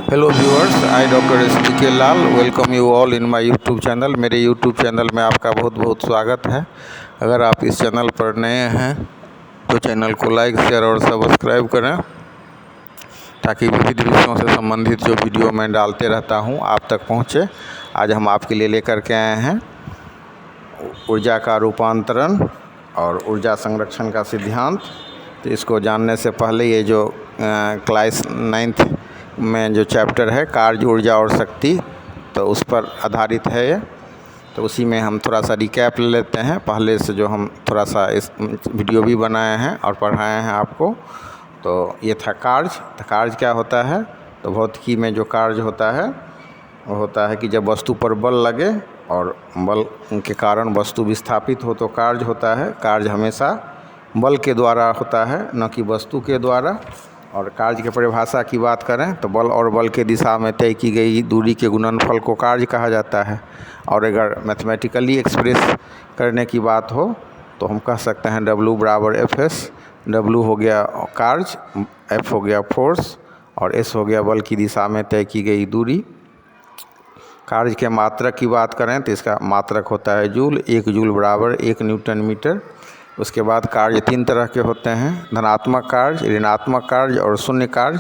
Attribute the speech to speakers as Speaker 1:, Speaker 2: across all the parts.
Speaker 1: Hello viewers, I doctor SPK Lal welcome you all in my YouTube channel. मेरे YouTube channel में आपका बहुत बहुत स्वागत है। अगर आप इस चैनल पर नए हैं तो चैनल को लाइक, शेयर और सब्सक्राइब करें ताकि विविध विषयों से संबंधित जो वीडियो मैं डालते रहता हूं आप तक पहुंचे। आज हम आपके लिए लेकर के आए हैं ऊर्जा का रूपांतरण और ऊर्जा संरक्षण का सिद्धांत। तो इसको जानने से पहले ये जो क्लास 9th में जो चैप्टर है कार्य, ऊर्जा और शक्ति, तो उस पर आधारित है ये। तो उसी में हम थोड़ा सा रिकैप ले लेते हैं पहले से, जो हम थोड़ा सा इस वीडियो भी बनाए हैं और पढ़ाए हैं आपको। तो ये था कार्य। तो कार्य क्या होता है? तो भौतिकी में जो कार्य होता है वो होता है कि जब वस्तु पर बल लगे और बल के कारण वस्तु विस्थापित हो तो कार्य होता है। कार्य हमेशा बल के द्वारा होता है, न कि वस्तु के द्वारा। और कार्य की परिभाषा की बात करें तो बल और बल के दिशा में तय की गई दूरी के गुणनफल को कार्य कहा जाता है। और अगर मैथमेटिकली एक्सप्रेस करने की बात हो तो हम कह सकते हैं W = Fs। W हो गया कार्य, F हो गया फोर्स और S हो गया बल की दिशा में तय की गई दूरी। कार्य के मात्रक की बात करें तो इसका मात्रक होता है जूल। 1 joule = 1 Newton metre. उसके बाद कार्य 3 तरह के होते हैं: धनात्मक कार्य, ऋणात्मक कार्य और शून्य कार्य।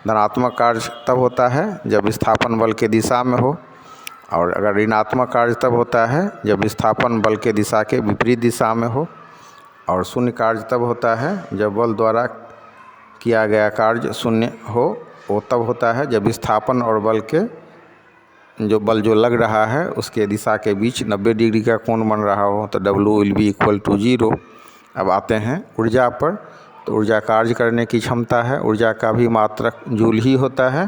Speaker 1: धनात्मक कार्य तब होता है जब विस्थापन बल के दिशा में हो, और अगर ऋणात्मक कार्य तब होता है जब विस्थापन बल के दिशा के विपरीत दिशा में हो। और शून्य कार्य तब होता है जब बल द्वारा किया गया कार्य शून्य हो। वो तब होता है जब विस्थापन और बल के जो लग रहा है उसके दिशा के बीच 90 डिग्री का कोण बन रहा हो। तो W = 0। अब आते हैं ऊर्जा पर। तो ऊर्जा कार्य करने की क्षमता है। ऊर्जा का भी मात्रक जूल ही होता है।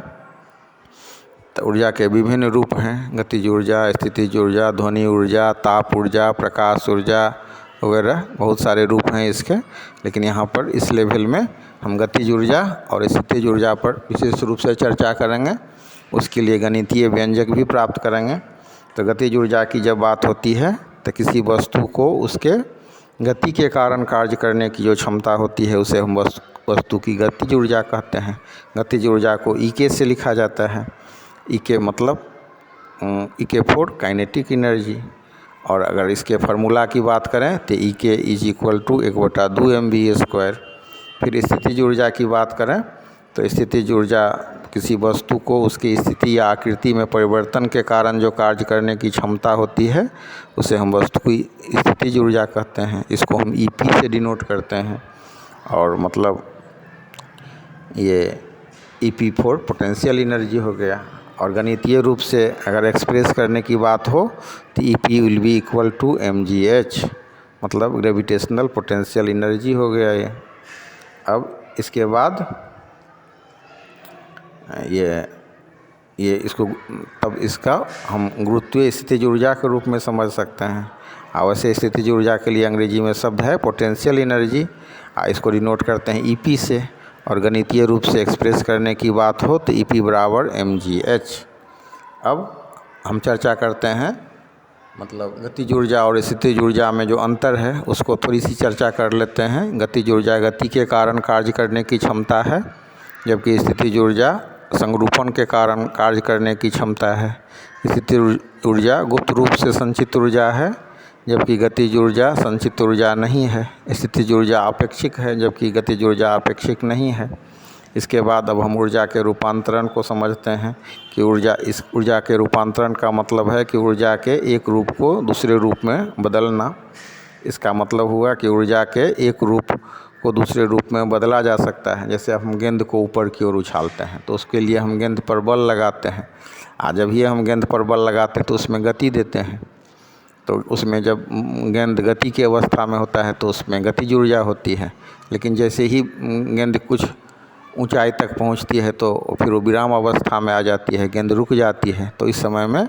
Speaker 1: तो ऊर्जा के विभिन्न रूप हैं: गतिज ऊर्जा, स्थितिज ऊर्जा, ध्वनि ऊर्जा, ताप ऊर्जा, प्रकाश ऊर्जा वगैरह बहुत सारे रूप हैं इसके। लेकिन यहाँ पर इस लेवल में हम गतिज ऊर्जा और स्थितिज ऊर्जा पर विशेष रूप से चर्चा करेंगे। उसके लिए गणितीय व्यंजक भी प्राप्त करेंगे। तो गतिज ऊर्जा की जब बात होती है तो किसी वस्तु को उसके गति के कारण कार्य करने की जो क्षमता होती है उसे हम वस्तु की गतिज ऊर्जा कहते हैं। गतिज ऊर्जा को EK से लिखा जाता है। EK मतलब EK फॉर काइनेटिक एनर्जी। और अगर इसके फार्मूला की बात करें तो EK = 1/2 mv²। फिर स्थितिज ऊर्जा की बात करें तो स्थितिज ऊर्जा किसी वस्तु को उसकी स्थिति या आकृति में परिवर्तन के कारण जो कार्य करने की क्षमता होती है उसे हम वस्तु की स्थितिज ऊर्जा कहते हैं। इसको हम EP से डिनोट करते हैं। और मतलब ये EP फॉर पोटेंशियल एनर्जी हो गया। और गणितीय रूप से अगर एक्सप्रेस करने की बात हो तो EP = mgh, मतलब ग्रेविटेशनल पोटेंशियल एनर्जी हो गया ये। अब इसके बाद ये इसको तब इसका हम गुरुत्वीय स्थितिज ऊर्जा के रूप में समझ सकते हैं। वैसे स्थितिज ऊर्जा के लिए अंग्रेजी में शब्द है पोटेंशियल एनर्जी। इसको डिनोट करते हैं EP से। और गणितीय रूप से एक्सप्रेस करने की बात हो तो EP = mgh। अब हम चर्चा करते हैं मतलब गतिज ऊर्जा और स्थितिज ऊर्जा में जो अंतर है उसको थोड़ी सी चर्चा कर लेते हैं। गतिज ऊर्जा गति के कारण कार्य करने की क्षमता है, जबकि स्थितिज ऊर्जा संरूपण के कारण कार्य करने की क्षमता है। स्थितिज ऊर्जा गुप्त रूप से संचित ऊर्जा है, जबकि गतिज ऊर्जा संचित ऊर्जा नहीं है। स्थितिज ऊर्जा आपेक्षिक है, जबकि गतिज ऊर्जा आपेक्षिक नहीं है। इसके बाद अब हम ऊर्जा के रूपांतरण को समझते हैं कि इस ऊर्जा के रूपांतरण का मतलब है कि ऊर्जा के एक रूप को दूसरे रूप में बदलना। इसका मतलब हुआ कि ऊर्जा के एक रूप को दूसरे रूप में बदला जा सकता है। जैसे हम गेंद को ऊपर की ओर उछालते हैं तो उसके लिए हम गेंद पर बल लगाते हैं। जब ये हम गेंद पर बल लगाते हैं तो उसमें गति देते हैं। तो उसमें जब गेंद गति की अवस्था में होता है तो उसमें गतिज ऊर्जा होती है। लेकिन जैसे ही गेंद कुछ ऊंचाई तक पहुंचती है तो फिर वो विराम अवस्था में आ जाती है, गेंद रुक जाती है। तो इस समय में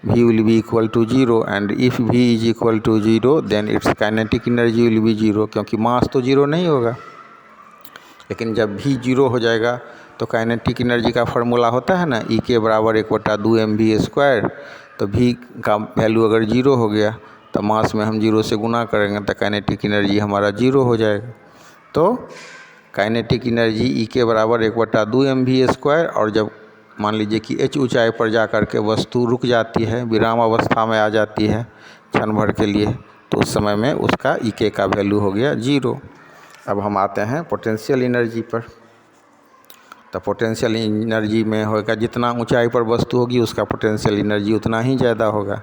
Speaker 1: V = 0 and if V = 0 then its kinetic energy will be 0, क्योंकि मास तो 0 नहीं होगा। लेकिन जब V 0 हो जाएगा तो काइनेटिक एनर्जी का फार्मूला होता है ना EK = 1/2 mv²। तो V का वैल्यू अगर 0 हो गया तो मास में हम 0 से गुना करेंगे तो काइनेटिक एनर्जी हमारा 0 हो जाएगा। तो काइनेटिक एनर्जी EK = 1/2 mv²। और जब मान लीजिए कि h ऊंचाई पर जा कर के वस्तु रुक जाती है, विराम अवस्था में आ जाती है क्षण भर के लिए, तो उस समय में उसका E का वैल्यू हो गया 0। अब हम आते हैं पोटेंशियल एनर्जी पर। तो पोटेंशियल एनर्जी में होगा, जितना ऊंचाई पर वस्तु होगी उसका पोटेंशियल एनर्जी उतना ही ज़्यादा होगा।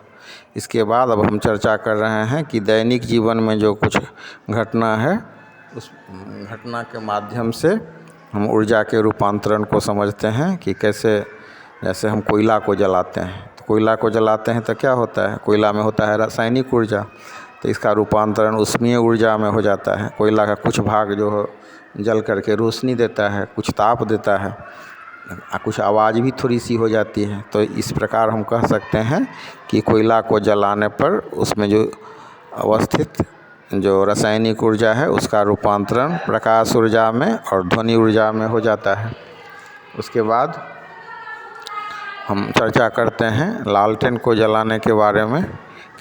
Speaker 1: इसके बाद अब हम चर्चा कर रहे हैं कि दैनिक जीवन में जो कुछ घटना है, उस घटना के माध्यम से हम ऊर्जा के रूपांतरण को समझते हैं कि कैसे। जैसे हम कोयला को जलाते हैं, तो कोयला को जलाते हैं तो क्या होता है, कोयला में होता है रासायनिक ऊर्जा, तो इसका रूपांतरण ऊष्मीय ऊर्जा में हो जाता है। कोयला का कुछ भाग जो हो जल करके रोशनी देता है, कुछ ताप देता है, कुछ आवाज़ भी थोड़ी सी हो जाती है। तो इस प्रकार हम कह सकते हैं कि कोयला को जलाने पर उसमें जो अवस्थित जो रासायनिक ऊर्जा है उसका रूपांतरण प्रकाश ऊर्जा में और ध्वनि ऊर्जा में हो जाता है। उसके बाद हम चर्चा करते हैं लालटेन को जलाने के बारे में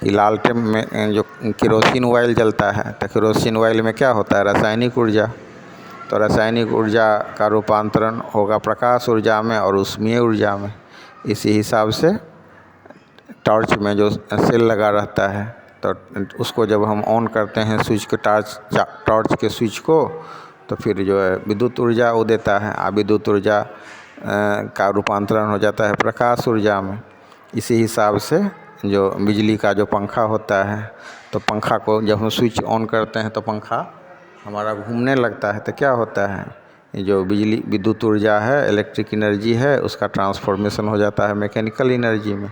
Speaker 1: कि लालटेन में जो केरोसिन ऑयल जलता है, तो केरोसिन ऑयल में क्या होता है, रासायनिक ऊर्जा। तो रासायनिक ऊर्जा का रूपांतरण होगा प्रकाश ऊर्जा में और ऊष्मीय ऊर्जा में। इसी हिसाब से टॉर्च में जो सेल लगा रहता है, तो उसको जब हम ऑन करते हैं स्विच के टॉर्च के स्विच को, तो फिर जो है विद्युत ऊर्जा वो देता है, विद्युत ऊर्जा का रूपांतरण हो जाता है प्रकाश ऊर्जा में। इसी हिसाब से जो बिजली का जो पंखा होता है, तो पंखा को जब हम स्विच ऑन करते हैं तो पंखा हमारा घूमने लगता है, तो क्या होता है, जो बिजली विद्युत ऊर्जा है, इलेक्ट्रिक एनर्जी है, उसका ट्रांसफॉर्मेशन हो जाता है मैकेनिकल एनर्जी में।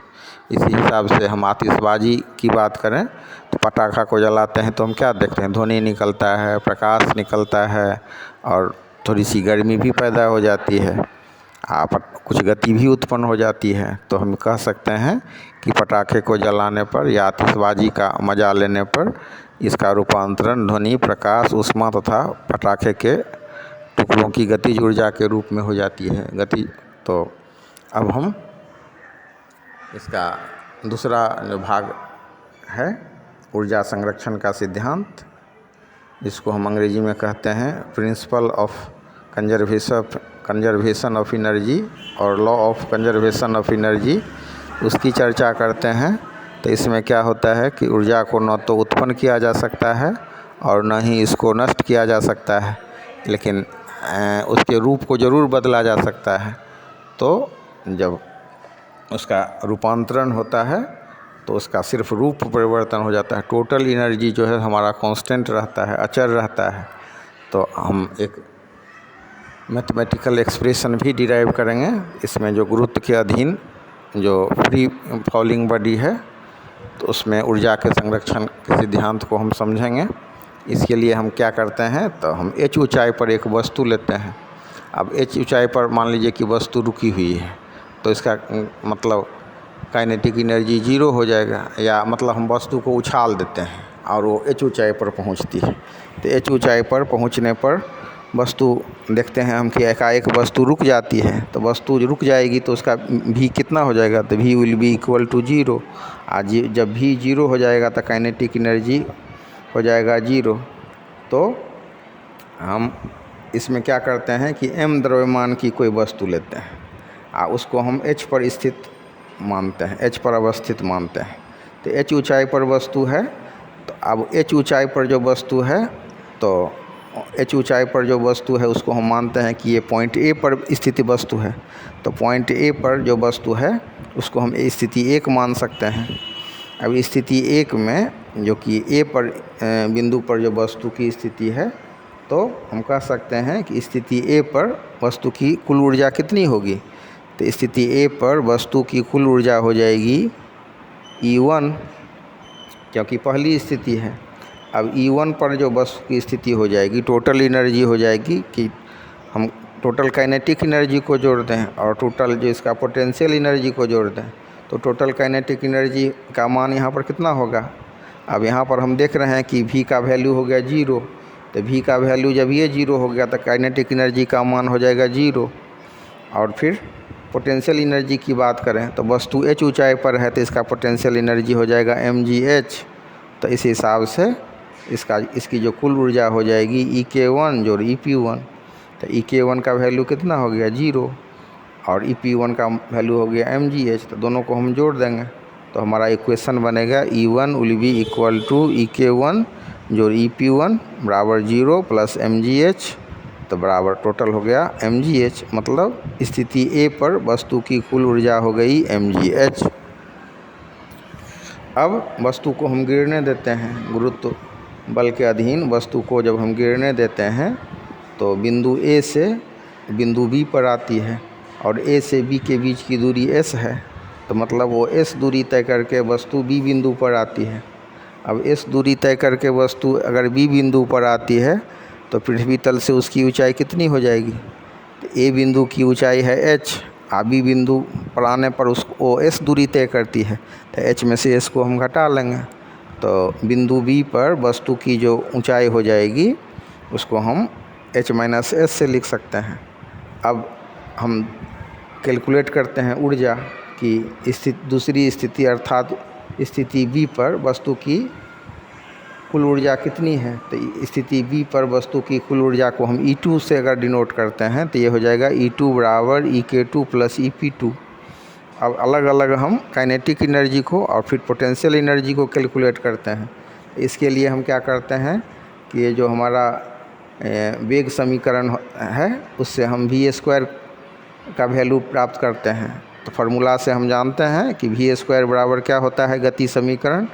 Speaker 1: इसी हिसाब से हम आतिशबाजी की बात करें तो पटाखा को जलाते हैं तो हम क्या देखते हैं, ध्वनि निकलता है, प्रकाश निकलता है और थोड़ी सी गर्मी भी पैदा हो जाती है, कुछ गति भी उत्पन्न हो जाती है। तो हम कह सकते हैं कि पटाखे को जलाने पर या आतिशबाजी का मजा लेने पर इसका रूपांतरण ध्वनि, प्रकाश, ऊष्मा तथा पटाखे के टुकड़ों की गतिज ऊर्जा के रूप में हो जाती है गति। तो अब हम इसका दूसरा जो भाग है ऊर्जा संरक्षण का सिद्धांत, जिसको हम अंग्रेजी में कहते हैं principle of conservation of energy और law of conservation of energy, उसकी चर्चा करते हैं। तो इसमें क्या होता है कि ऊर्जा को न तो उत्पन्न किया जा सकता है और न ही इसको नष्ट किया जा सकता है, लेकिन उसके रूप को ज़रूर बदला जा सकता है। तो जब उसका रूपांतरण होता है तो उसका सिर्फ रूप परिवर्तन हो जाता है, टोटल एनर्जी जो है हमारा कांस्टेंट रहता है, अचर रहता है। तो हम एक मैथमेटिकल एक्सप्रेशन भी डिराइव करेंगे इसमें, जो गुरुत्व के अधीन जो फ्री फॉलिंग बॉडी है, तो उसमें ऊर्जा के संरक्षण के सिद्धांत को हम समझेंगे। इसके लिए हम क्या करते हैं, तो हम h ऊंचाई पर एक वस्तु लेते हैं। अब h ऊंचाई पर मान लीजिए कि वस्तु रुकी हुई है, तो इसका मतलब काइनेटिक एनर्जी 0 हो जाएगा, या मतलब हम वस्तु को उछाल देते हैं और वो h ऊंचाई पर पहुंचती है। तो h ऊंचाई पर पहुंचने पर वस्तु देखते हैं हम कि एकाएक वस्तु रुक जाती है। तो वस्तु रुक जाएगी तो उसका v कितना हो जाएगा, तो v will be equal to 0। आज जब v 0 हो जाएगा तो काइनेटिक एनर्जी हो जाएगा 0। तो हम इसमें क्या करते हैं कि m द्रव्यमान की कोई वस्तु लेते हैं उसको हम h पर स्थित मानते हैं, h पर अवस्थित मानते हैं। तो h ऊंचाई पर वस्तु है, तो अब h ऊंचाई पर जो वस्तु है, तो h ऊंचाई पर जो वस्तु है उसको हम मानते हैं कि ये पॉइंट A पर स्थित वस्तु है। तो पॉइंट A पर जो वस्तु है उसको हम स्थिति 1 मान सकते हैं। अब स्थिति 1 में जो कि A पर बिंदु पर जो वस्तु की स्थिति है, तो हम कह सकते हैं कि स्थिति A पर वस्तु की कुल ऊर्जा कितनी होगी। तो स्थिति A पर वस्तु की कुल ऊर्जा हो जाएगी E1, क्योंकि पहली स्थिति है। अब E1 पर जो वस्तु की स्थिति हो जाएगी, टोटल एनर्जी हो जाएगी कि हम टोटल काइनेटिक एनर्जी को जोड़ दें और टोटल जो इसका पोटेंशियल एनर्जी को जोड़ दें, तो टोटल काइनेटिक एनर्जी का मान यहाँ पर कितना होगा। अब यहाँ पर हम देख रहे हैं कि V का वैल्यू हो गया 0। तो V का वैल्यू जब ये 0 हो गया तो काइनेटिक एनर्जी का मान हो जाएगा 0। और फिर पोटेंशियल एनर्जी की बात करें तो वस्तु h ऊंचाई पर है तो इसका पोटेंशियल एनर्जी हो जाएगा mgh। तो इस हिसाब से इसकी जो कुल ऊर्जा हो जाएगी EK1 जोड़ EP1। तो EK1 का वैल्यू कितना हो गया 0। और EP1 का वैल्यू हो गया mgh, तो दोनों को हम जोड़ देंगे तो हमारा इक्वेशन बनेगा E1 will be equal to EK1 जो EP1 बराबर 0 प्लस mgh, तो बराबर टोटल हो गया mgh, मतलब स्थिति A पर वस्तु की कुल ऊर्जा हो गई mgh। अब वस्तु को हम गिरने देते हैं, गुरुत्व बल के अधीन वस्तु को जब हम गिरने देते हैं तो बिंदु A से बिंदु B पर आती है और A से B के बीच की दूरी s है, तो मतलब वो s दूरी तय करके वस्तु B बिंदु पर आती है। अब s दूरी तय करके वस्तु अगर B बिंदु पर आती है तो पृथ्वी तल से उसकी ऊंचाई कितनी हो जाएगी, तो A बिंदु की ऊंचाई है h, B बिंदु पर आने पर उसको s दूरी तय करती है, तो h में से s को हम घटा लेंगे, तो बिंदु B पर वस्तु की जो ऊंचाई हो जाएगी उसको हम h-s से लिख सकते हैं। अब हम कैलकुलेट करते हैं ऊर्जा की दूसरी स्थिति अर्थात स्थिति B पर वस्तु की कुल ऊर्जा कितनी है, तो स्थिति B पर वस्तु की कुल ऊर्जा को हम E2 से अगर डिनोट करते हैं तो ये हो जाएगा E2 बराबर EK2 प्लस EP2। अब अलग अलग हम काइनेटिक एनर्जी को और फिर पोटेंशियल एनर्जी को कैलकुलेट करते हैं। इसके लिए हम क्या करते हैं कि ये जो हमारा वेग समीकरण है उससे हम v² का वैल्यू प्राप्त करते हैं। तो फार्मूला से हम जानते हैं कि v² बराबर क्या होता है, गति समीकरण,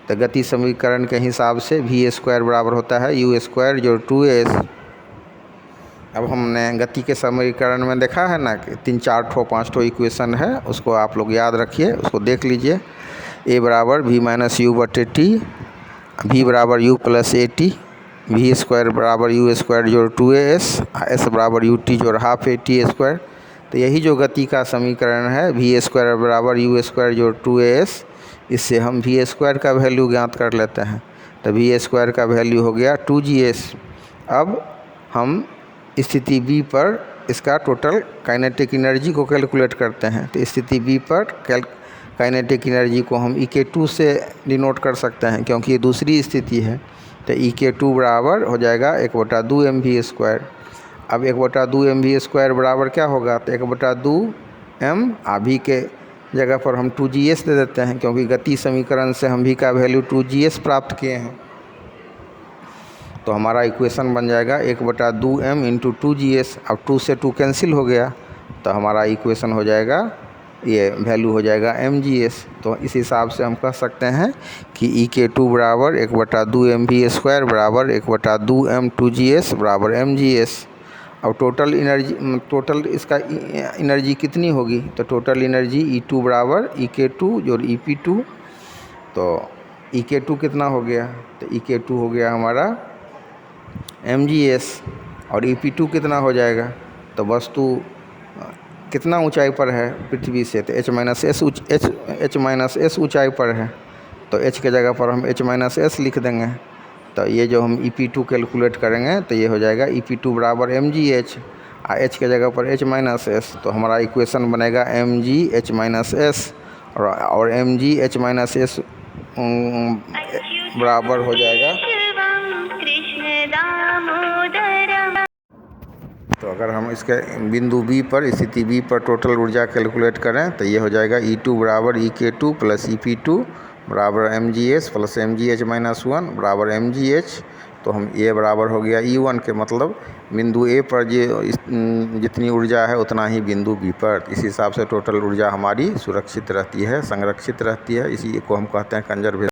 Speaker 1: तो गति समीकरण के हिसाब से v² बराबर होता है u² जो 2s। अब हमने गति के समीकरण में देखा है ना कि 3-4-5 इक्वेशन है, उसको आप लोग याद रखिए, उसको देख लीजिए। a बराबर v-u/t, v बराबर u+at, v² बराबर u² जो 2as, s बराबर ut जो हाफ at²। तो यही जो गति का समीकरण है v² बराबर u² जो 2as, इससे हम v² का वैल्यू ज्ञात कर लेते हैं, तो v² का वैल्यू हो गया 2gs। अब हम स्थिति B पर इसका टोटल काइनेटिक एनर्जी को कैलकुलेट करते हैं, तो स्थिति B पर काइनेटिक एनर्जी को हम EK2 से डिनोट कर सकते हैं क्योंकि ये दूसरी स्थिति है, तो EK2 बराबर हो जाएगा 1/2 mv²। अब 1/2 mv² बराबर क्या होगा, तो 1/2 m, v के जगह पर हम 2gs दे देते हैं क्योंकि गति समीकरण से हम v का वैल्यू 2gs प्राप्त किए हैं, तो हमारा इक्वेशन बन जाएगा 1/2 m इंटू 2gs। अब 2 से 2 कैंसिल हो गया तो हमारा इक्वेशन हो जाएगा, ये वैल्यू हो जाएगा mgs। तो इस हिसाब से हम कह सकते हैं कि EK2 बराबर 1/2 mv² बराबर 1/2 m 2gs बराबर mgs। अब टोटल इसका एनर्जी कितनी होगी, तो टोटल एनर्जी E2 बराबर EK2 जो EP2, तो EK2 कितना हो गया, तो EK2 हो गया हमारा mgs और EP2 कितना हो जाएगा, तो वस्तु कितना ऊंचाई पर है पृथ्वी से, तो h-s ऊंचाई पर है, तो h के जगह पर हम h-s लिख देंगे। तो ये जो हम EP2 कैलकुलेट करेंगे तो ये हो जाएगा EP2 बराबर mgh, h के जगह पर h-s, तो हमारा इक्वेशन बनेगा mgh-s और mgh-s बराबर हो जाएगा। तो अगर हम इसके बिंदु B पर स्थिति B पर टोटल ऊर्जा कैलकुलेट करें तो ये हो जाएगा E2 बराबर EK2 प्लस EP2 बराबर mgs प्लस mgh-1 बराबर mgh। तो हम ये बराबर हो गया E1 के, मतलब बिंदु A पर जो जितनी ऊर्जा है उतना ही बिंदु B पर। इस हिसाब से टोटल ऊर्जा हमारी सुरक्षित रहती है, संरक्षित रहती है, इसी को हम कहते हैं कंजर्वेशन।